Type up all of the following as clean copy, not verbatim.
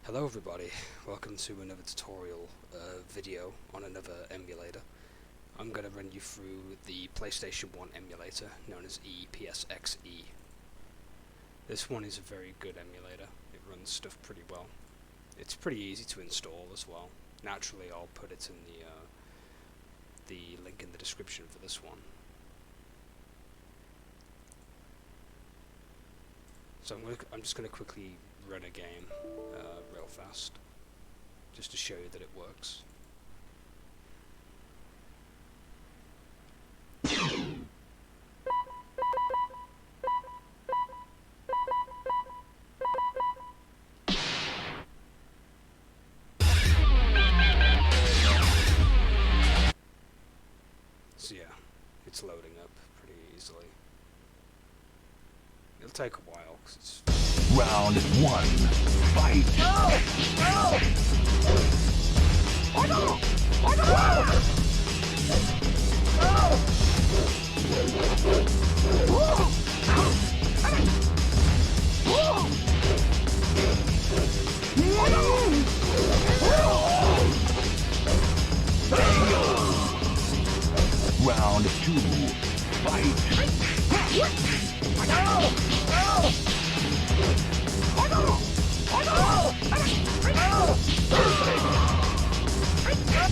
Hello everybody, welcome to another tutorial video on another emulator. I'm going to run you through the PlayStation 1 emulator known as ePSXe. This one is a very good emulator, it runs stuff pretty well. It's pretty easy to install as well. Naturally I'll put it in the link in the description for this one. So I'm just going to quickly run a game real fast, just to show you that it works. So yeah, it's loading up pretty easily. It'll take a while, because it's... Round one, fight! No! No! Oh no! Oh no! Round two, fight!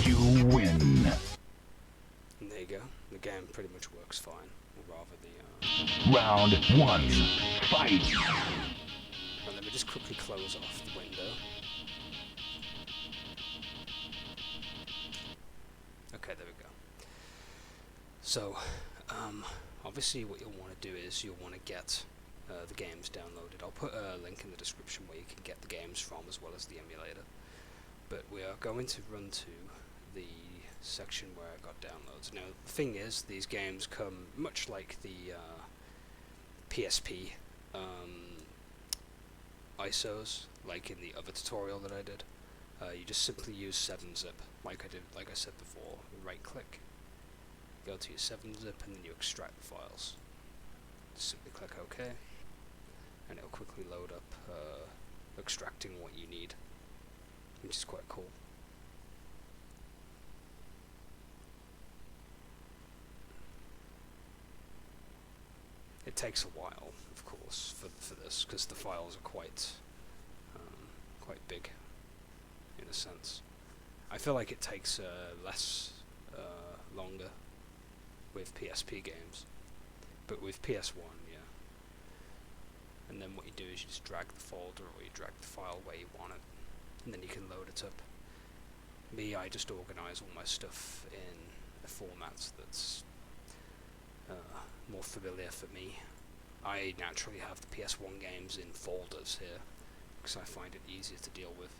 You win. And there you go. The game pretty much works fine. Or rather the... Round one, fight! Well, let me just quickly close off the window. Okay, there we go. So, obviously what you'll want to do is you'll want to get the games downloaded. I'll put a link in the description where you can get the games from as well as the emulator. But we are going to run to the section where I got downloads. Now the thing is, these games come much like the PSP ISOs, like in the other tutorial that I did. You just simply use 7-zip, like I said before. Right click, go to your 7-zip, and then you extract the files. Just simply click OK, and it'll quickly load up extracting what you need, which is quite cool. It takes a while, of course, for this, because the files are quite big, in a sense. I feel like it takes longer with PSP games, but with PS1, yeah. And then what you do is you just drag the folder, or you drag the file where you want it, and then you can load it up. Me, I just organise all my stuff in a format that's more familiar for me. I naturally have the PS1 games in folders here, because I find it easier to deal with.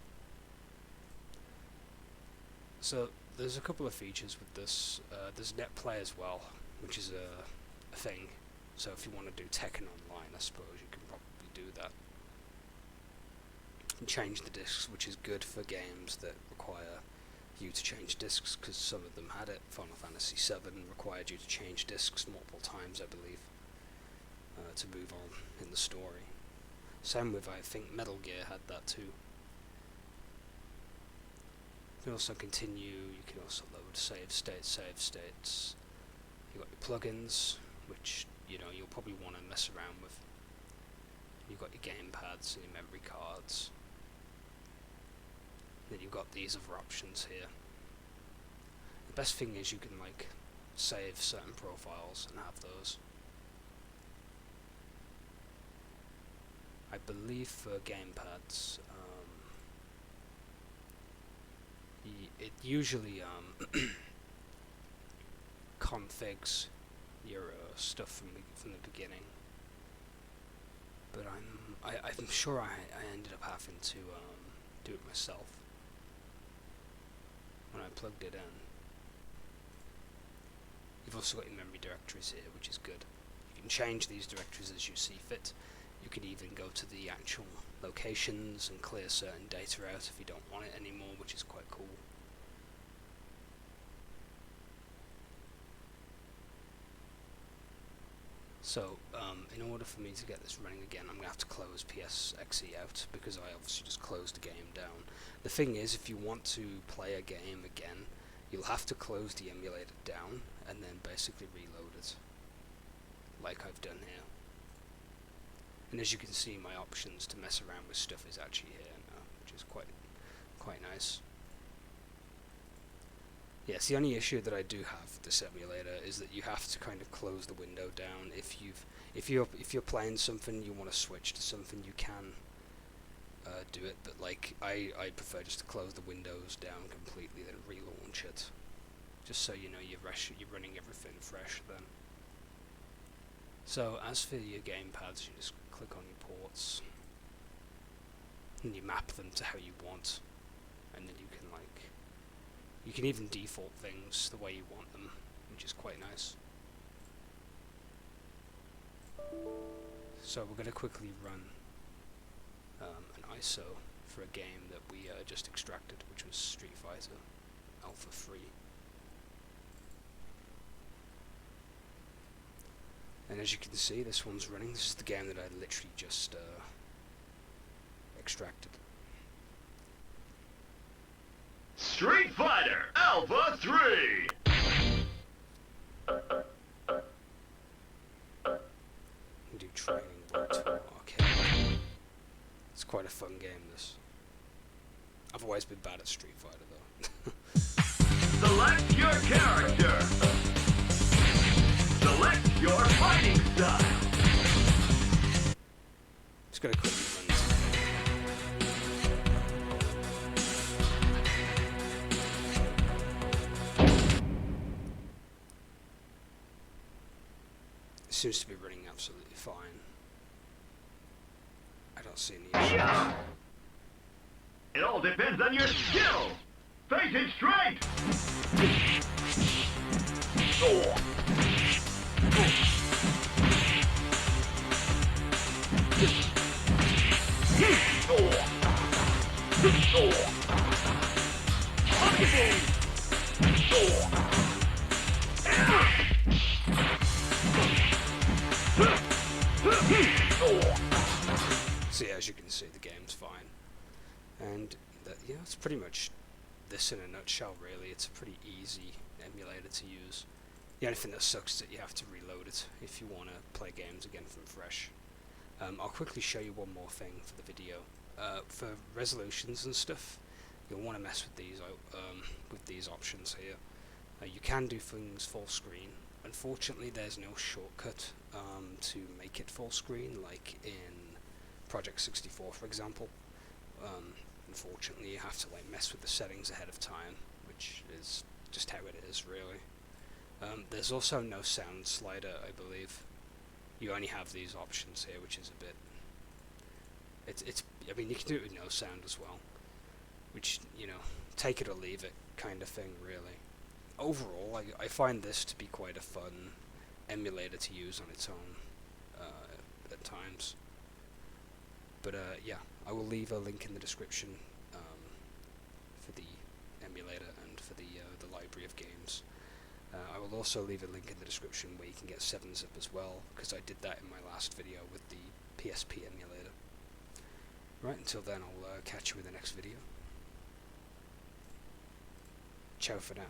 So there's a couple of features with this. There's NetPlay as well, which is a thing. So if you want to do Tekken online, I suppose you can probably do that. And change the discs, which is good for games that require you to change discs, because some of them had it. Final Fantasy VII required you to change discs multiple times, I believe, to move on in the story. Same with, I think, Metal Gear had that too. You can also continue, you can also load save states. You've got your plugins, which you'll probably want to mess around with. You've got your game pads and your memory cards. Then you've got these other options here. The best thing is you can save certain profiles and have those. I believe for gamepads, it usually configs your stuff from the beginning. But I'm sure I ended up having to do it myself when I plugged it in. You've also got your memory directories here, which is good. You can change these directories as you see fit. You could even go to the actual locations and clear certain data out if you don't want it anymore, which is quite cool. So, in order for me to get this running again, I'm going to have to close ePSXe out, because I obviously just closed the game down. The thing is, if you want to play a game again, you'll have to close the emulator down, and then basically reload it, like I've done here. And as you can see, my options to mess around with stuff is actually here now, which is quite nice. Yes, the only issue that I do have with this emulator is that you have to kind of close the window down. If you're playing something, you want to switch to something, you can do it. But like I prefer just to close the windows down completely, then relaunch it, just so you know you're running everything fresh then. So as for your gamepads, you just click on your ports, and you map them to how you want, and then you can you can even default things the way you want them, which is quite nice. So we're going to quickly run an ISO for a game that we just extracted, which was Street Fighter Alpha 3. And as you can see, this one's running. This is the game that I literally just extracted. Street Fighter Alpha 3! Do training World Tour Arcade. It's quite a fun game, this. I've always been bad at Street Fighter though. Select your character. Select your fighting style. Just gotta quickly run this. Seems to be running absolutely fine. I don't see any issues. Yeah. It all depends on your skill. Face it straight. So yeah, as you can see, the game's fine, and yeah, it's pretty much this in a nutshell. Really, it's a pretty easy emulator to use. The only thing that sucks is that you have to reload it if you want to play games again from fresh. I'll quickly show you one more thing for the video. For resolutions and stuff, you'll want to mess with these options here. You can do things full screen. Unfortunately, there's no shortcut to make it full screen, like in Project 64, for example. Unfortunately, you have to mess with the settings ahead of time, which is just how it is, really. There's also no sound slider, I believe. You only have these options here, which is a bit. I mean, you can do it with no sound as well, which, you know, take it or leave it kind of thing, really. Overall, I find this to be quite a fun emulator to use on its own at times. But yeah, I will leave a link in the description for the emulator and for the library of games. I will also leave a link in the description where you can get 7-zip as well, because I did that in my last video with the PSP emulator. Right, until then, I'll catch you in the next video. Ciao for now.